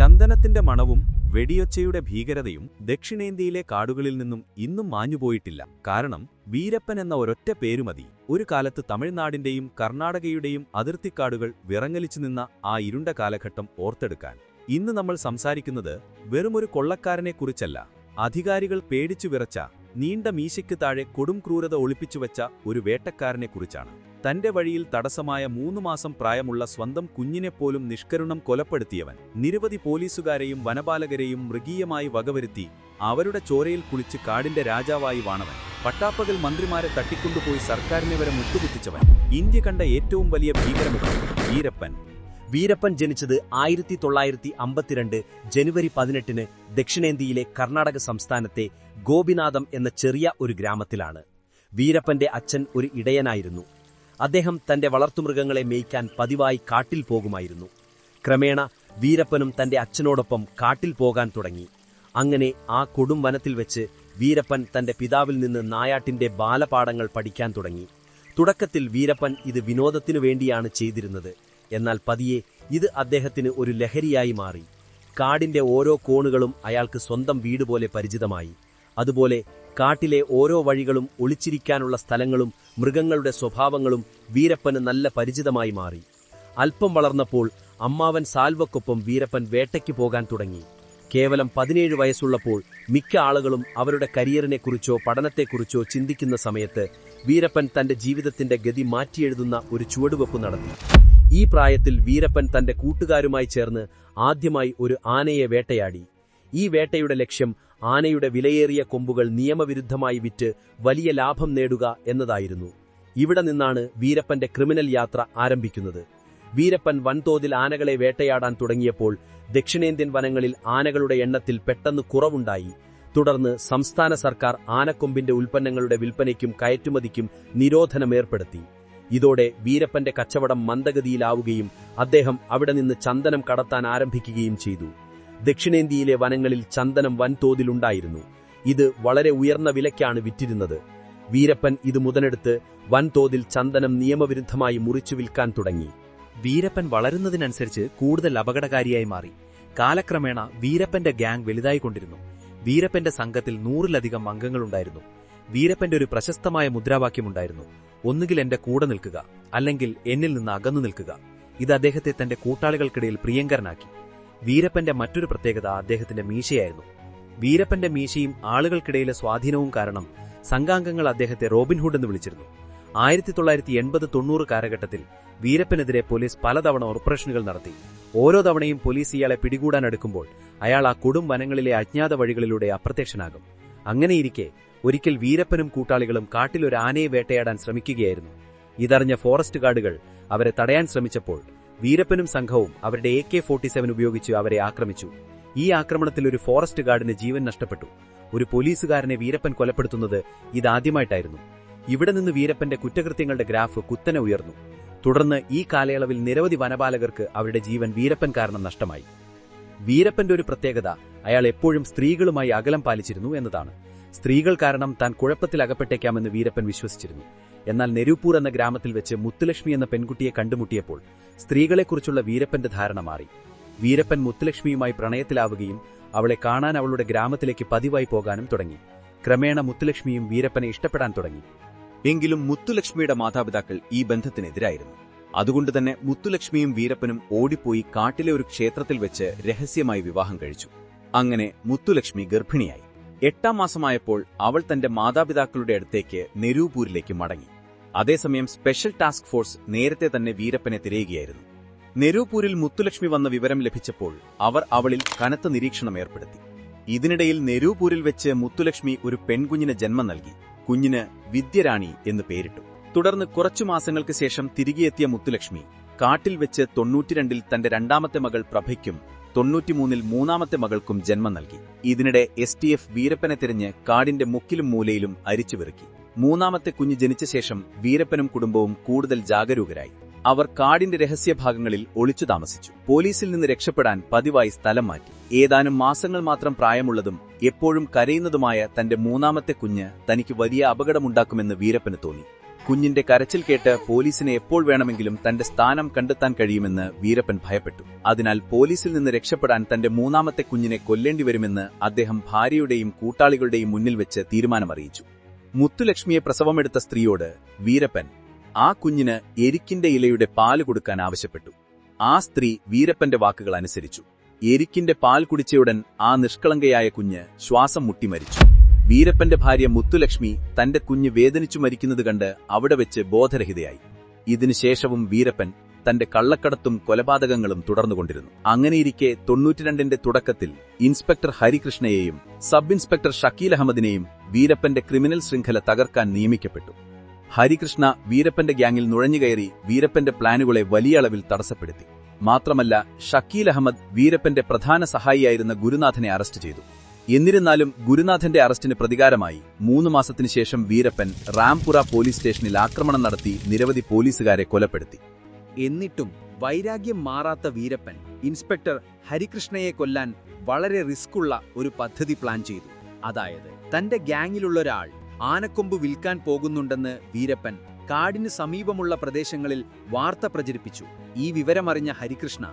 ചന്ദനത്തിന്റെ മണവും വെടിയൊച്ചയുടെ ഭീകരതയും ദക്ഷിണേന്ത്യയിലെ കാടുകളിൽ നിന്നും ഇന്നും മാഞ്ഞുപോയിട്ടില്ല. കാരണം വീരപ്പൻ എന്ന ഒരൊറ്റ പേരുമതി ഒരു കാലത്ത് തമിഴ്നാടിന്റെയും കർണാടകയുടെയും അതിർത്തിക്കാടുകൾ വിറങ്ങലിച്ചു നിന്ന ആ ഇരുണ്ട കാലഘട്ടം ഓർത്തെടുക്കാൻ. ഇന്ന് നമ്മൾ സംസാരിക്കുന്നത് വെറുമൊരു കൊള്ളക്കാരനെക്കുറിച്ചല്ല, അധികാരികൾ പേടിച്ചു വിറച്ച, നീണ്ട മീശയ്ക്ക് താഴെ കൊടും ക്രൂരത ഒളിപ്പിച്ചുവെച്ച ഒരു വേട്ടക്കാരനെക്കുറിച്ചാണ്. തന്റെ വഴിയിൽ തടസ്സമായ 3 മാസം പ്രായമുള്ള സ്വന്തം കുഞ്ഞിനെപ്പോലും നിഷ്കരുണം കൊലപ്പെടുത്തിയവൻ, നിരവധി പോലീസുകാരെയും വനപാലകരെയും മൃഗീയമായി വകവരുത്തി അവരുടെ ചോരയിൽ കുളിച്ച് കാടിന്റെ രാജാവായി വാണവൻ, പട്ടാപ്പകൽ മന്ത്രിമാരെ തട്ടിക്കൊണ്ടുപോയി സർക്കാരിനെ വരെ മുട്ടുകുത്തിച്ചവൻ, ഇന്ത്യ കണ്ട ഏറ്റവും വലിയ ഭീകരമുഖം വീരപ്പൻ. വീരപ്പൻ ജനിച്ചത് 1952 ജനുവരി 18 ദക്ഷിണേന്ത്യയിലെ കർണാടക സംസ്ഥാനത്തെ ഗോപിനാഥം എന്ന ചെറിയ ഒരു ഗ്രാമത്തിലാണ്. വീരപ്പന്റെ അച്ഛൻ ഒരു ഇടയനായിരുന്നു. അദ്ദേഹം തന്റെ വളർത്തുമൃഗങ്ങളെ മേയ്ക്കാൻ പതിവായി കാട്ടിൽ പോകുമായിരുന്നു. ക്രമേണ വീരപ്പനും തന്റെ അച്ഛനോടൊപ്പം കാട്ടിൽ പോകാൻ തുടങ്ങി. അങ്ങനെ ആ കൊടും വനത്തിൽ വെച്ച് വീരപ്പൻ തന്റെ പിതാവിൽ നിന്ന് നായാട്ടിന്റെ ബാലപാഠങ്ങൾ പഠിക്കാൻ തുടങ്ങി. തുടക്കത്തിൽ വീരപ്പൻ ഇത് വിനോദത്തിനു വേണ്ടിയാണ് ചെയ്തിരുന്നത്. എന്നാൽ പതിയെ ഇത് അദ്ദേഹത്തിന് ഒരു ലഹരിയായി മാറി. കാടിന്റെ ഓരോ കോണുകളും അയാൾക്ക് സ്വന്തം വീട് പോലെ പരിചിതമായി. അതുപോലെ കാട്ടിലെ ഓരോ വഴികളും ഒളിച്ചിരിക്കാനുള്ള സ്ഥലങ്ങളും മൃഗങ്ങളുടെ സ്വഭാവങ്ങളും വീരപ്പന് നല്ല പരിചിതമായി മാറി. അല്പം വളർന്നപ്പോൾ അമ്മാവൻ സാൽവക്കൊപ്പം വീരപ്പൻ വേട്ടയ്ക്ക് പോകാൻ തുടങ്ങി. കേവലം 17 വയസ്സുള്ളപ്പോൾ മിക്ക ആളുകളും അവരുടെ കരിയറിനെക്കുറിച്ചോ പഠനത്തെക്കുറിച്ചോ ചിന്തിക്കുന്ന സമയത്ത് വീരപ്പൻ തന്റെ ജീവിതത്തിന്റെ ഗതി മാറ്റിയെഴുതുന്ന ഒരു ചുവടുവെപ്പ് നടത്തി. ഈ പ്രായത്തിൽ വീരപ്പൻ തന്റെ കൂട്ടുകാരുമായി ചേർന്ന് ആദ്യമായി ഒരു ആനയെ വേട്ടയാടി. ഈ വേട്ടയുടെ ലക്ഷ്യം ആനയുടെ വിലയേറിയ കൊമ്പുകൾ നിയമവിരുദ്ധമായി വിറ്റ് വലിയ ലാഭം നേടുക എന്നതായിരുന്നു. ഇവിടെ നിന്നാണ് വീരപ്പന്റെ ക്രിമിനൽ യാത്ര ആരംഭിക്കുന്നത്. വീരപ്പൻ വൻതോതിൽ ആനകളെ വേട്ടയാടാൻ തുടങ്ങിയപ്പോൾ ദക്ഷിണേന്ത്യൻ വനങ്ങളിൽ ആനകളുടെ എണ്ണത്തിൽ പെട്ടെന്ന് കുറവുണ്ടായി. തുടർന്ന് സംസ്ഥാന സർക്കാർ ആനക്കൊമ്പിന്റെ ഉൽപ്പന്നങ്ങളുടെ വിൽപ്പനയ്ക്കും കയറ്റുമതിക്കും നിരോധനമേർപ്പെടുത്തി. ഇതോടെ വീരപ്പന്റെ കച്ചവടം മന്ദഗതിയിലാവുകയും അദ്ദേഹം അവിടെ നിന്ന് ചന്ദനം കടത്താൻ ആരംഭിക്കുകയും ചെയ്തു. ദക്ഷിണേന്ത്യയിലെ വനങ്ങളിൽ ചന്ദനം വൻതോതിലുണ്ടായിരുന്നു. ഇത് വളരെ ഉയർന്ന വിലയ്ക്കാണ് വിറ്റിരുന്നത്. വീരപ്പൻ ഇത് മുതലെടുത്ത് വൻതോതിൽ ചന്ദനം നിയമവിരുദ്ധമായി മുറിച്ചു വിൽക്കാൻ തുടങ്ങി. വീരപ്പൻ വളരുന്നതിനനുസരിച്ച് കൂടുതൽ അപകടകാരിയായി മാറി. കാലക്രമേണ വീരപ്പന്റെ ഗ്യാങ് വലുതായിക്കൊണ്ടിരുന്നു. വീരപ്പന്റെ സംഘത്തിൽ 100-ലധികം അംഗങ്ങളുണ്ടായിരുന്നു. വീരപ്പന്റെ ഒരു പ്രശസ്തമായ മുദ്രാവാക്യമുണ്ടായിരുന്നു: ഒന്നുകിൽ എന്റെ കൂടെ നിൽക്കുക, അല്ലെങ്കിൽ എന്നിൽ നിന്ന് അകന്നു നിൽക്കുക. ഇത് അദ്ദേഹത്തെ തന്റെ കൂട്ടാളികൾക്കിടയിൽ പ്രിയങ്കരനാക്കി. വീരപ്പന്റെ മറ്റൊരു പ്രത്യേകത അദ്ദേഹത്തിന്റെ മീശയായിരുന്നു. വീരപ്പന്റെ മീശയും ആളുകൾക്കിടയിലെ സ്വാധീനവും കാരണം സംഘാംഗങ്ങൾ അദ്ദേഹത്തെ റോബിൻഹുഡ് എന്ന് വിളിച്ചിരുന്നു. 1980-90 കാലഘട്ടത്തിൽ വീരപ്പനെതിരെ പോലീസ് പലതവണ ഓപ്പറേഷനുകൾ നടത്തി. ഓരോ തവണയും പോലീസ് ഇയാളെ പിടികൂടാനെടുക്കുമ്പോൾ അയാൾ ആ കൊടും വനങ്ങളിലെ അജ്ഞാത വഴികളിലൂടെ അപ്രത്യക്ഷനാകും. അങ്ങനെയിരിക്കെ ഒരിക്കൽ വീരപ്പനും കൂട്ടാളികളും കാട്ടിൽ ഒരു ആനയെ വേട്ടയാടാൻ ശ്രമിക്കുകയായിരുന്നു. ഇതറിഞ്ഞ ഫോറസ്റ്റ് ഗാർഡുകൾ അവരെ തടയാൻ ശ്രമിച്ചപ്പോൾ വീരപ്പനും സംഘവും അവരുടെ AK-47 ഉപയോഗിച്ച് അവരെ ആക്രമിച്ചു. ഈ ആക്രമണത്തിൽ ഒരു ഫോറസ്റ്റ് ഗാർഡിന് ജീവൻ നഷ്ടപ്പെട്ടു. ഒരു പോലീസുകാരനെ വീരപ്പൻ കൊലപ്പെടുത്തുന്നത് ഇതാദ്യമായിട്ടായിരുന്നു. ഇവിടെ നിന്ന് വീരപ്പന്റെ കുറ്റകൃത്യങ്ങളുടെ ഗ്രാഫ് കുത്തനെ ഉയർന്നു. തുടർന്ന് ഈ കാലയളവിൽ നിരവധി വനപാലകർക്ക് അവരുടെ ജീവൻ വീരപ്പൻ കാരണം നഷ്ടമായി. വീരപ്പന്റെ ഒരു പ്രത്യേകത അയാൾ എപ്പോഴും സ്ത്രീകളുമായി അകലം പാലിച്ചിരുന്നു എന്നതാണ്. സ്ത്രീകൾ കാരണം താൻ കുഴപ്പത്തിൽ അകപ്പെട്ടേക്കാമെന്ന് വീരപ്പൻ വിശ്വസിച്ചിരുന്നു. എന്നാൽ നെരൂപൂർ എന്ന ഗ്രാമത്തിൽ വെച്ച് മുത്തുലക്ഷ്മി എന്ന പെൺകുട്ടിയെ കണ്ടുമുട്ടിയപ്പോൾ സ്ത്രീകളെക്കുറിച്ചുള്ള വീരപ്പന്റെ ധാരണ മാറി. വീരപ്പൻ മുത്തുലക്ഷ്മിയുമായി പ്രണയത്തിലാവുകയും അവളെ കാണാൻ അവളുടെ ഗ്രാമത്തിലേക്ക് പതിവായി പോകാനും തുടങ്ങി. ക്രമേണ മുത്തുലക്ഷ്മിയും വീരപ്പനെ ഇഷ്ടപ്പെടാൻ തുടങ്ങി. എങ്കിലും മുത്തുലക്ഷ്മിയുടെ മാതാപിതാക്കൾ ഈ ബന്ധത്തിനെതിരായിരുന്നു. അതുകൊണ്ടുതന്നെ മുത്തുലക്ഷ്മിയും വീരപ്പനും ഓടിപ്പോയി കാട്ടിലെ ഒരു ക്ഷേത്രത്തിൽ വെച്ച് രഹസ്യമായി വിവാഹം കഴിച്ചു. അങ്ങനെ മുത്തുലക്ഷ്മി ഗർഭിണിയായി. 8-ാം മാസമായപ്പോൾ അവൾ തന്റെ മാതാപിതാക്കളുടെ അടുത്തേക്ക് നെരൂപൂരിലേക്ക് മടങ്ങി. അതേസമയം സ്പെഷ്യൽ ടാസ്ക് ഫോഴ്സ് നേരത്തെ തന്നെ വീരപ്പനെ തിരയുകയായിരുന്നു. നെരൂപൂരിൽ മുത്തുലക്ഷ്മി വന്ന വിവരം ലഭിച്ചപ്പോൾ അവർ അവളിൽ കനത്ത നിരീക്ഷണം ഏർപ്പെടുത്തി. ഇതിനിടയിൽ നെരൂപൂരിൽ വെച്ച് മുത്തുലക്ഷ്മി ഒരു പെൺകുഞ്ഞിന് ജന്മം നൽകി. കുഞ്ഞിന് വിദ്യരാണി എന്ന് പേരിട്ടു. തുടർന്ന് കുറച്ചു മാസങ്ങൾക്ക് ശേഷം തിരികെ എത്തിയ മുത്തുലക്ഷ്മി കാട്ടിൽ വെച്ച് 92-ൽ തന്റെ 2ാമത്തെ മകൾ പ്രഭയ്ക്കും 93-ൽ 3ാമത്തെ മകൾക്കും ജന്മം നൽകി. ഇതിനിടെ STF വീരപ്പനെ തിരഞ്ഞ് കാടിന്റെ മുക്കിലും മൂലയിലും അരിച്ചുവിറുക്കി. 3ാമത്തെ കുഞ്ഞ് ജനിച്ച ശേഷം വീരപ്പനും കുടുംബവും കൂടുതൽ ജാഗരൂകരായി. അവർ കാടിന്റെ രഹസ്യഭാഗങ്ങളിൽ ഒളിച്ചു താമസിച്ചു. പോലീസിൽ നിന്ന് രക്ഷപ്പെടാൻ പതിവായി സ്ഥലം മാറ്റി. ഏതാനും മാസങ്ങൾ മാത്രം പ്രായമുള്ളതും എപ്പോഴും കരയുന്നതുമായ തന്റെ 3ാമത്തെ കുഞ്ഞ് തനിക്ക് വലിയ അപകടമുണ്ടാക്കുമെന്ന് വീരപ്പന് തോന്നി. കുഞ്ഞിന്റെ കരച്ചിൽ കേട്ട് പോലീസിനെ എപ്പോൾ വേണമെങ്കിലും തന്റെ സ്ഥാനം കണ്ടെത്താൻ കഴിയുമെന്ന് വീരപ്പൻ ഭയപ്പെട്ടു. അതിനാൽ പോലീസിൽ നിന്ന് രക്ഷപ്പെടാൻ തന്റെ മൂന്നാമത്തെ കുഞ്ഞിനെ കൊല്ലേണ്ടിവരുമെന്ന് അദ്ദേഹം ഭാര്യയുടെയും കൂട്ടാളികളുടെയും മുന്നിൽ വെച്ച് തീരുമാനമറിയിച്ചു. മുത്തുലക്ഷ്മിയെ പ്രസവമെടുത്ത സ്ത്രീയോട് വീരപ്പൻ ആ കുഞ്ഞിന് എരിക്കിന്റെ ഇലയുടെ പാല് കൊടുക്കാൻ ആവശ്യപ്പെട്ടു. ആ സ്ത്രീ വീരപ്പന്റെ വാക്കുകൾ അനുസരിച്ചു. എരിക്കിന്റെ പാൽ കുടിച്ചയുടൻ ആ നിഷ്കളങ്കയായ കുഞ്ഞ് ശ്വാസം മുട്ടി മരിച്ചു. വീരപ്പന്റെ ഭാര്യ മുത്തുലക്ഷ്മി തന്റെ കുഞ്ഞ് വേദനിച്ചു മരിക്കുന്നത് കണ്ട് അവിടെ വെച്ച് ബോധരഹിതയായി. ഇതിനുശേഷവും വീരപ്പൻ തന്റെ കള്ളക്കടത്തും കൊലപാതകങ്ങളും തുടർന്നുകൊണ്ടിരുന്നു. അങ്ങനെയിരിക്കെ 92ന്റെ തുടക്കത്തിൽ ഇൻസ്പെക്ടർ ഹരികൃഷ്ണയെയും സബ് ഇൻസ്പെക്ടർ ഷക്കീൽ അഹമ്മദിനെയും വീരപ്പന്റെ ക്രിമിനൽ ശൃംഖല തകർക്കാൻ നിയമിക്കപ്പെട്ടു. ഹരികൃഷ്ണ വീരപ്പന്റെ ഗ്യാങ്ങിൽ നുഴഞ്ഞുകയറി വീരപ്പന്റെ പ്ലാനുകളെ വലിയ അളവിൽ തടസ്സപ്പെടുത്തി. മാത്രമല്ല, ഷക്കീൽ അഹമ്മദ് വീരപ്പന്റെ പ്രധാന സഹായിയായിരുന്ന ഗുരുനാഥനെ അറസ്റ്റ് ചെയ്തു. എന്നിരുന്നാലും ഗുരുനാഥന്റെ അറസ്റ്റിന് പ്രതികാരമായി 3 മാസത്തിനു ശേഷം വീരപ്പൻ റാംപുര പോലീസ് സ്റ്റേഷനിൽ ആക്രമണം നടത്തി നിരവധി പോലീസുകാരെ കൊലപ്പെടുത്തി. എന്നിട്ടും വൈരാഗ്യം മാറാത്ത വീരപ്പൻ ഇൻസ്പെക്ടർ ഹരികൃഷ്ണയെ കൊല്ലാൻ വളരെ റിസ്ക്കുള്ള ഒരു പദ്ധതി പ്ലാൻ ചെയ്തു. അതായത്, തന്റെ ഗ്യാങ്ങിലുള്ളൊരാൾ ആനക്കൊമ്പ് വിൽക്കാൻ പോകുന്നുണ്ടെന്ന് വീരപ്പൻ കാടിന് സമീപമുള്ള പ്രദേശങ്ങളിൽ വാർത്ത പ്രചരിപ്പിച്ചു. ഈ വിവരമറിഞ്ഞ ഹരികൃഷ്ണ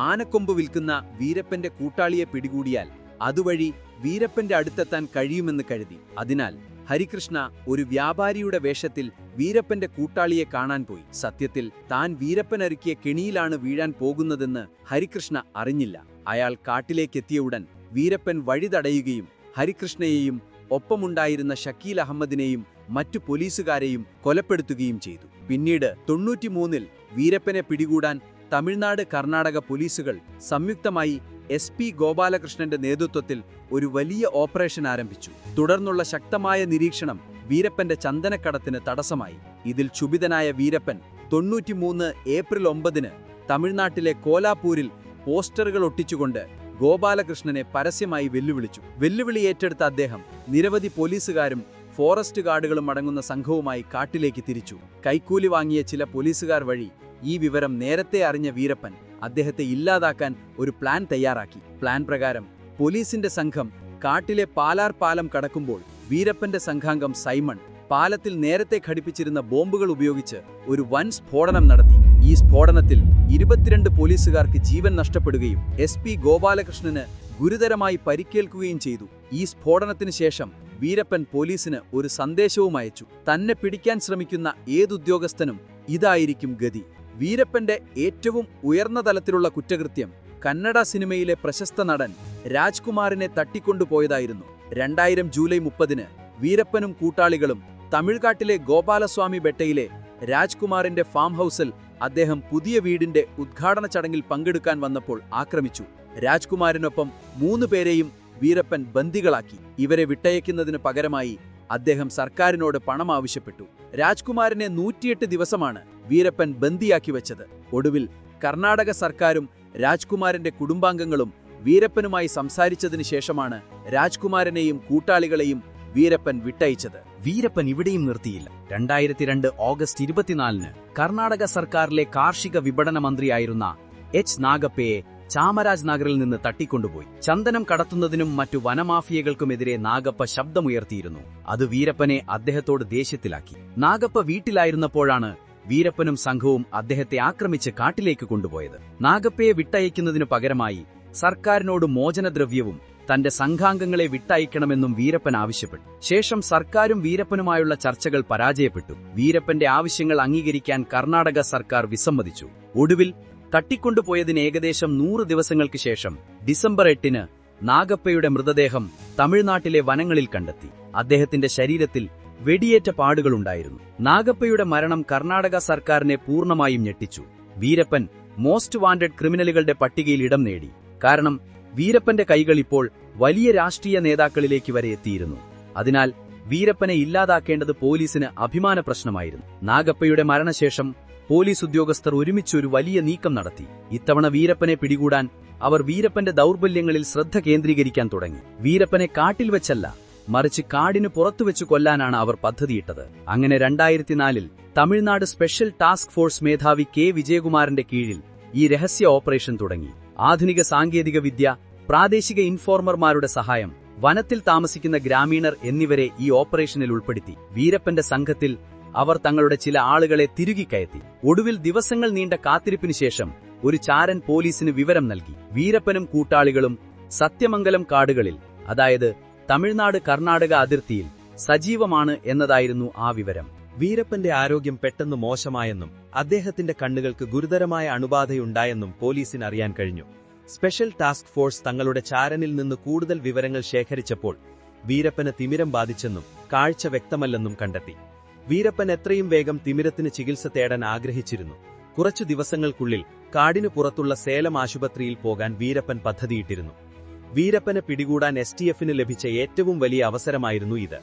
ആനക്കൊമ്പ് വിൽക്കുന്ന വീരപ്പന്റെ കൂട്ടാളിയെ പിടികൂടിയാൽ അതുവഴി വീരപ്പന്റെ അടുത്തെത്താൻ കഴിയുമെന്ന് കരുതി. അതിനാൽ ഹരികൃഷ്ണ ഒരു വ്യാപാരിയുടെ വേഷത്തിൽ വീരപ്പന്റെ കൂട്ടാളിയെ കാണാൻ പോയി. സത്യത്തിൽ താൻ വീരപ്പനൊരുക്കിയ കെണിയിലാണ് വീഴാൻ പോകുന്നതെന്ന് ഹരികൃഷ്ണ അറിഞ്ഞില്ല. അയാൾ കാട്ടിലേക്കെത്തിയ ഉടൻ വീരപ്പൻ വഴി തടയുകയും ഹരികൃഷ്ണയെയും ഒപ്പമുണ്ടായിരുന്ന ഷക്കീൽ അഹമ്മദിനെയും മറ്റു പോലീസുകാരെയും കൊലപ്പെടുത്തുകയും ചെയ്തു. പിന്നീട് 93-ൽ വീരപ്പനെ പിടികൂടാൻ തമിഴ്നാട്, കർണാടക പോലീസുകൾ സംയുക്തമായി SP ഗോപാലകൃഷ്ണന്റെ നേതൃത്വത്തിൽ ഒരു വലിയ ഓപ്പറേഷൻ ആരംഭിച്ചു. തുടർന്നുള്ള ശക്തമായ നിരീക്ഷണം വീരപ്പന്റെ ചന്ദനക്കടത്തിന് തടസ്സമായി. ഇതിൽ ക്ഷുഭിതനായ വീരപ്പൻ 93 ഏപ്രിൽ 9-ന് തമിഴ്നാട്ടിലെ കോലാപൂരിൽ പോസ്റ്ററുകൾ ഒട്ടിച്ചുകൊണ്ട് ഗോപാലകൃഷ്ണനെ പരസ്യമായി വെല്ലുവിളിച്ചു. വെല്ലുവിളി ഏറ്റെടുത്ത അദ്ദേഹം നിരവധി പോലീസുകാരും ഫോറസ്റ്റ് ഗാർഡുകളും അടങ്ങുന്ന സംഘവുമായി കാട്ടിലേക്ക് തിരിച്ചു. കൈക്കൂലി വാങ്ങിയ ചില പോലീസുകാർ വഴി ഈ വിവരം നേരത്തെ അറിഞ്ഞ വീരപ്പൻ അദ്ദേഹത്തെ ഇല്ലാതാക്കാൻ ഒരു പ്ലാൻ തയ്യാറാക്കി. പ്ലാൻ പ്രകാരം പോലീസിന്റെ സംഘം കാട്ടിലെ പാലാർ പാലം കടക്കുമ്പോൾ വീരപ്പന്റെ സംഘാംഗം സൈമൺ പാലത്തിൽ നേരത്തെ ഘടിപ്പിച്ചിരുന്ന ബോംബുകൾ ഉപയോഗിച്ച് ഒരു വൻ സ്ഫോടനം നടത്തി. ഈ സ്ഫോടനത്തിൽ 22 പോലീസുകാർക്ക് ജീവൻ നഷ്ടപ്പെടുകയും SP ഗോപാലകൃഷ്ണന് ഗുരുതരമായി പരിക്കേൽക്കുകയും ചെയ്തു. ഈ സ്ഫോടനത്തിന് ശേഷം വീരപ്പൻ പോലീസിന് ഒരു സന്ദേശവും അയച്ചു. തന്നെ പിടിക്കാൻ ശ്രമിക്കുന്ന ഏതുദ്യോഗസ്ഥനും ഇതായിരിക്കും ഗതി. വീരപ്പന്റെ ഏറ്റവും ഉയർന്ന തലത്തിലുള്ള കുറ്റകൃത്യം കന്നഡ സിനിമയിലെ പ്രശസ്ത നടൻ രാജ്കുമാറിനെ തട്ടിക്കൊണ്ടുപോയതായിരുന്നു. 2000 ജൂലൈ 30-ന് വീരപ്പനും കൂട്ടാളികളും തമിഴ്കാട്ടിലെ ഗോപാലസ്വാമി ബെട്ടയിലെ രാജ്കുമാറിന്റെ ഫാം ഹൌസിൽ അദ്ദേഹം പുതിയ വീടിന്റെ ഉദ്ഘാടന ചടങ്ങിൽ പങ്കെടുക്കാൻ വന്നപ്പോൾ ആക്രമിച്ചു. രാജ്കുമാറിനൊപ്പം 3 പേരെയും വീരപ്പൻ ബന്ദികളാക്കി. ഇവരെ വിട്ടയക്കുന്നതിന് പകരമായി അദ്ദേഹം സർക്കാരിനോട് പണം ആവശ്യപ്പെട്ടു. രാജ്കുമാറിനെ 108 ദിവസമാണ് വീരപ്പൻ ബന്ദിയാക്കി വെച്ചത്. ഒടുവിൽ കർണാടക സർക്കാരും രാജ്കുമാറിന്റെ കുടുംബാംഗങ്ങളും വീരപ്പനുമായി സംസാരിച്ചതിനു ശേഷമാണ് രാജ്കുമാരനെയും കൂട്ടാളികളെയും വീരപ്പൻ വിട്ടയച്ചത്. വീരപ്പൻ ഇവിടെയും നിർത്തിയില്ല. 2002 ഓഗസ്റ്റ് 24-ന് കർണാടക സർക്കാരിലെ കാർഷിക വിപണന മന്ത്രിയായിരുന്ന H. നാഗപ്പയെ ചാമരാജ് നഗറിൽ നിന്ന് തട്ടിക്കൊണ്ടുപോയി. ചന്ദനം കടത്തുന്നതിനും മറ്റു വനമാഫിയകൾക്കുമെതിരെ നാഗപ്പ ശബ്ദമുയർത്തിയിരുന്നു. അത് വീരപ്പനെ അദ്ദേഹത്തോട് ദേഷ്യത്തിലാക്കി. നാഗപ്പ വീട്ടിലായിരുന്നപ്പോഴാണ് വീരപ്പനും സംഘവും അദ്ദേഹത്തെ ആക്രമിച്ച് കാട്ടിലേക്ക് കൊണ്ടുപോയത്. നാഗപ്പയെ വിട്ടയക്കുന്നതിനു പകരമായി സർക്കാരിനോട് മോചനദ്രവ്യവും തന്റെ സംഘാംഗങ്ങളെ വിട്ടയക്കണമെന്നും വീരപ്പൻ ആവശ്യപ്പെട്ടു. ശേഷം സർക്കാരും വീരപ്പനുമായുള്ള ചർച്ചകൾ പരാജയപ്പെട്ടു. വീരപ്പന്റെ ആവശ്യങ്ങൾ അംഗീകരിക്കാൻ കർണാടക സർക്കാർ വിസമ്മതിച്ചു. ഒടുവിൽ തട്ടിക്കൊണ്ടുപോയതിന് ഏകദേശം 100 ദിവസങ്ങൾക്ക് ശേഷം ഡിസംബർ 8-ന് നാഗപ്പയുടെ മൃതദേഹം തമിഴ്നാട്ടിലെ വനങ്ങളിൽ കണ്ടെത്തി. അദ്ദേഹത്തിന്റെ ശരീരത്തിൽ വെടിയേറ്റ പാടുകളുണ്ടായിരുന്നു. നാഗപ്പയുടെ മരണം കർണാടക സർക്കാരിനെ പൂർണ്ണമായും ഞെട്ടിച്ചു. വീരപ്പൻ മോസ്റ്റ് വാണ്ടഡ് ക്രിമിനലുകളുടെ പട്ടികയിൽ ഇടം നേടി. കാരണം വീരപ്പന്റെ കൈകൾ ഇപ്പോൾ വലിയ രാഷ്ട്രീയ നേതാക്കളിലേക്ക് വരെ എത്തിയിരുന്നു. അതിനാൽ വീരപ്പനെ ഇല്ലാതാക്കേണ്ടത് പോലീസിന് അഭിമാന പ്രശ്നമായിരുന്നു. നാഗപ്പയുടെ മരണശേഷം പോലീസ് ഉദ്യോഗസ്ഥർ ഒരുമിച്ചൊരു വലിയ നീക്കം നടത്തി. ഇത്തവണ വീരപ്പനെ പിടികൂടാൻ അവർ വീരപ്പന്റെ ദൗർബല്യങ്ങളിൽ ശ്രദ്ധ കേന്ദ്രീകരിക്കാൻ തുടങ്ങി. വീരപ്പനെ കാട്ടിൽ വെച്ചല്ല, മറിച്ച് കാടിന് പുറത്തുവെച്ചു കൊല്ലാനാണ് അവർ പദ്ധതിയിട്ടത്. അങ്ങനെ 2004-ൽ തമിഴ്നാട് സ്പെഷ്യൽ ടാസ്ക് ഫോഴ്സ് മേധാവി K. വിജയകുമാറിന്റെ കീഴിൽ ഈ രഹസ്യ ഓപ്പറേഷൻ തുടങ്ങി. ആധുനിക സാങ്കേതിക വിദ്യ, പ്രാദേശിക ഇൻഫോർമർമാരുടെ സഹായം, വനത്തിൽ താമസിക്കുന്ന ഗ്രാമീണർ എന്നിവരെ ഈ ഓപ്പറേഷനിൽ ഉൾപ്പെടുത്തി. വീരപ്പന്റെ സംഘത്തിൽ അവർ തങ്ങളുടെ ചില ആളുകളെ തിരുകി കയറ്റി. ഒടുവിൽ ദിവസങ്ങൾ നീണ്ട കാത്തിരിപ്പിനു ശേഷം ഒരു ചാരൻ പോലീസിന് വിവരം നൽകി. വീരപ്പനും കൂട്ടാളികളും സത്യമംഗലം കാടുകളിൽ, അതായത് തമിഴ്നാട് കർണാടക അതിർത്തിയിൽ സജീവമാണ് എന്നതായിരുന്നു ആ വിവരം. വീരപ്പന്റെ ആരോഗ്യം പെട്ടെന്ന് മോശമായെന്നും അദ്ദേഹത്തിന്റെ കണ്ണുകൾക്ക് ഗുരുതരമായ അണുബാധയുണ്ടായെന്നും പോലീസിന് അറിയാൻ കഴിഞ്ഞു. സ്പെഷ്യൽ ടാസ്ക് ഫോഴ്സ് തങ്ങളുടെ ചാരനിൽ നിന്ന് കൂടുതൽ വിവരങ്ങൾ ശേഖരിച്ചപ്പോൾ വീരപ്പന് തിമിരം ബാധിച്ചെന്നും കാഴ്ച വ്യക്തമല്ലെന്നും കണ്ടെത്തി. വീരപ്പൻ എത്രയും വേഗം തിമിരത്തിന് ചികിത്സ തേടാൻ ആഗ്രഹിച്ചിരുന്നു. കുറച്ചു ദിവസങ്ങൾക്കുള്ളിൽ കാടിനു പുറത്തുള്ള സേലം ആശുപത്രിയിൽ പോകാൻ വീരപ്പൻ പദ്ധതിയിട്ടിരുന്നു. വീരപ്പനെ പിടികൂടാൻ STFന് ലഭിച്ച ഏറ്റവും വലിയ അവസരമായിരുന്നു ഇത്.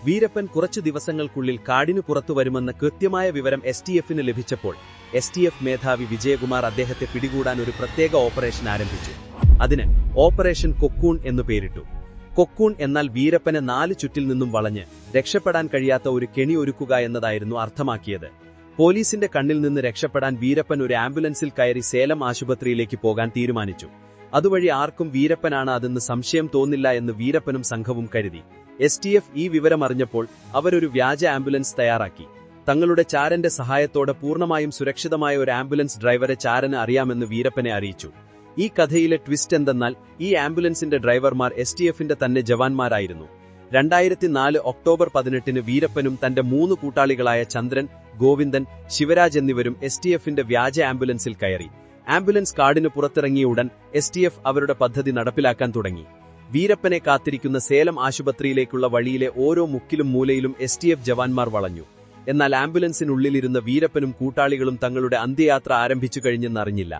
വീരപ്പൻ കുറച്ചു ദിവസങ്ങൾക്കുള്ളിൽ കാടിനു പുറത്തു വരുമെന്ന കൃത്യമായ വിവരം STFന് ലഭിച്ചപ്പോൾ STF മേധാവി വിജയകുമാർ അദ്ദേഹത്തെ പിടികൂടാൻ ഒരു പ്രത്യേക ഓപ്പറേഷൻ ആരംഭിച്ചു. അതിന് ഓപ്പറേഷൻ കൊക്കൂൺ എന്നു പേരിട്ടു. കൊക്കൂൺ എന്നാൽ വീരപ്പനെ 4 ചുറ്റിൽ നിന്നും വളഞ്ഞ് രക്ഷപ്പെടാൻ കഴിയാത്ത ഒരു കെണി ഒരുക്കുക എന്നതായിരുന്നു അർത്ഥമാക്കിയത്. പോലീസിന്റെ കണ്ണിൽ നിന്ന് രക്ഷപ്പെടാൻ വീരപ്പൻ ഒരു ആംബുലൻസിൽ കയറി സേലം ആശുപത്രിയിലേക്ക് പോകാൻ തീരുമാനിച്ചു. അതുവഴി ആർക്കും വീരപ്പനാണ് അതെന്ന് സംശയം തോന്നില്ല എന്ന് വീരപ്പനും സംഘവും കരുതി. STF ഈ വിവരമറിഞ്ഞപ്പോൾ അവരൊരു വ്യാജ ആംബുലൻസ് തയ്യാറാക്കി. തങ്ങളുടെ ചാരന്റെ സഹായത്തോടെ പൂർണ്ണമായും സുരക്ഷിതമായ ഒരു ആംബുലൻസ് ഡ്രൈവറെ ചാരന് അറിയാമെന്ന് വീരപ്പനെ അറിയിച്ചു. ഈ കഥയിലെ ട്വിസ്റ്റ് എന്തെന്നാൽ ഈ ആംബുലൻസിന്റെ ഡ്രൈവർമാർ STFന്റെ തന്നെ ജവാന്മാരായിരുന്നു. 2004 ഒക്ടോബർ 18 വീരപ്പനും തന്റെ 3 കൂട്ടാളികളായ ചന്ദ്രൻ, ഗോവിന്ദൻ, ശിവരാജ് എന്നിവരും STFന്റെ വ്യാജ ആംബുലൻസിൽ കയറി. ആംബുലൻസ് കാടിനു പുറത്തിറങ്ങിയ ഉടൻ STF അവരുടെ പദ്ധതി നടപ്പിലാക്കാൻ തുടങ്ങി. വീരപ്പനെ കാത്തിരിക്കുന്ന സേലം ആശുപത്രിയിലേക്കുള്ള വഴിയിലെ ഓരോ മുക്കിലും മൂലയിലും STF ജവാന്മാർ വളഞ്ഞു. എന്നാൽ ആംബുലൻസിനുള്ളിലിരുന്ന വീരപ്പനും കൂട്ടാളികളും തങ്ങളുടെ അന്ത്യയാത്ര ആരംഭിച്ചു കഴിഞ്ഞെന്നറിഞ്ഞില്ല.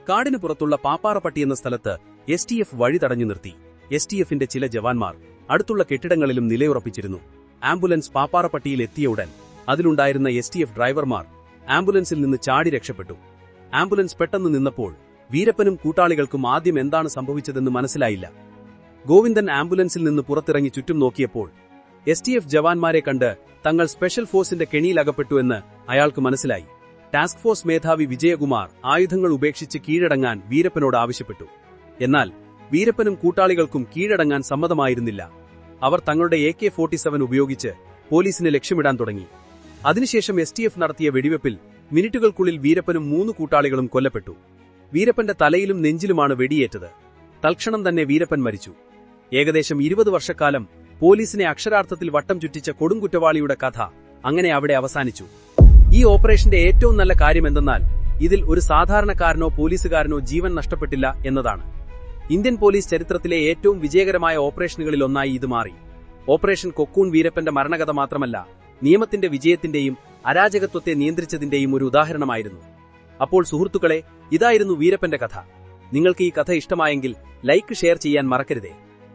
കാടിനു പുറത്തുള്ള പാപ്പാറപ്പട്ടി എന്ന സ്ഥലത്ത് STF വഴി തടഞ്ഞു നിർത്തി. STFന്റെ ചില ജവാന്മാർ അടുത്തുള്ള കെട്ടിടങ്ങളിലും നിലയുറപ്പിച്ചിരുന്നു. ആംബുലൻസ് പാപ്പാറപ്പട്ടിയിൽ എത്തിയ ഉടൻ അതിലുണ്ടായിരുന്ന STF ഡ്രൈവർമാർ ആംബുലൻസിൽ നിന്ന് ചാടി രക്ഷപ്പെട്ടു. ആംബുലൻസ് പെട്ടെന്ന് നിന്നപ്പോൾ വീരപ്പനും കൂട്ടാളികൾക്കും ആദ്യം എന്താണ് സംഭവിച്ചതെന്ന് മനസ്സിലായില്ല. ഗോവിന്ദൻ ആംബുലൻസിൽ നിന്ന് പുറത്തിറങ്ങി ചുറ്റും നോക്കിയപ്പോൾ STF ജവാന്മാരെ കണ്ട് തങ്ങൾ സ്പെഷ്യൽ ഫോഴ്സിന്റെ കെണിയിലകപ്പെട്ടുവെന്ന് അയാൾക്ക് മനസ്സിലായി. ടാസ്ക് ഫോഴ്സ് മേധാവി വിജയകുമാർ ആയുധങ്ങൾ ഉപേക്ഷിച്ച് കീഴടങ്ങാൻ വീരപ്പനോട് ആവശ്യപ്പെട്ടു. എന്നാൽ വീരപ്പനും കൂട്ടാളികൾക്കും കീഴടങ്ങാൻ സമ്മതമായിരുന്നില്ല. അവർ തങ്ങളുടെ AK-47 ഉപയോഗിച്ച് പോലീസിനെ ലക്ഷ്യമിടാൻ തുടങ്ങി. അതിനുശേഷം STF നടത്തിയ വെടിവെപ്പിൽ മിനിറ്റുകൾക്കുള്ളിൽ വീരപ്പനും 3 കൂട്ടാളികളും കൊല്ലപ്പെട്ടു. വീരപ്പന്റെ തലയിലും നെഞ്ചിലുമാണ് വെടിയേറ്റത്. തൽക്ഷണം തന്നെ വീരപ്പൻ മരിച്ചു. ഏകദേശം 20 വർഷക്കാലം പോലീസിനെ അക്ഷരാർത്ഥത്തിൽ വട്ടം ചുറ്റിച്ച കൊടുംകുറ്റവാളിയുടെ കഥ അങ്ങനെ അവിടെ അവസാനിച്ചു. ഈ ഓപ്പറേഷന്റെ ഏറ്റവും നല്ല കാര്യമെന്തെന്നാൽ ഇതിൽ ഒരു സാധാരണക്കാരനോ പോലീസുകാരനോ ജീവൻ നഷ്ടപ്പെട്ടില്ല എന്നതാണ്. ഇന്ത്യൻ പോലീസ് ചരിത്രത്തിലെ ഏറ്റവും വിജയകരമായ ഓപ്പറേഷനുകളിൽ ഒന്നായി ഇത് മാറി. ഓപ്പറേഷൻ കൊക്കൂൺ വീരപ്പന്റെ മരണകഥ മാത്രമല്ല, നിയമത്തിന്റെ വിജയത്തിന്റെയും അരാജകത്വത്തെ നിയന്ത്രിച്ചതിന്റെയും ഒരു ഉദാഹരണമായിരുന്നു. അപ്പോൾ സുഹൃത്തുക്കളെ, ഇതായിരുന്നു വീരപ്പന്റെ കഥ. നിങ്ങൾക്ക് ഈ കഥ ഇഷ്ടമായെങ്കിൽ ലൈക്ക്, ഷെയർ ചെയ്യാൻ മറക്കരുതേ.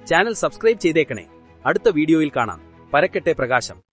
ചാനൽ സബ്സ്ക്രൈബ് ചെയ്തേക്കണേ. അടുത്ത വീഡിയോയിൽ കാണാം. പരക്കട്ടെ പ്രകാശം.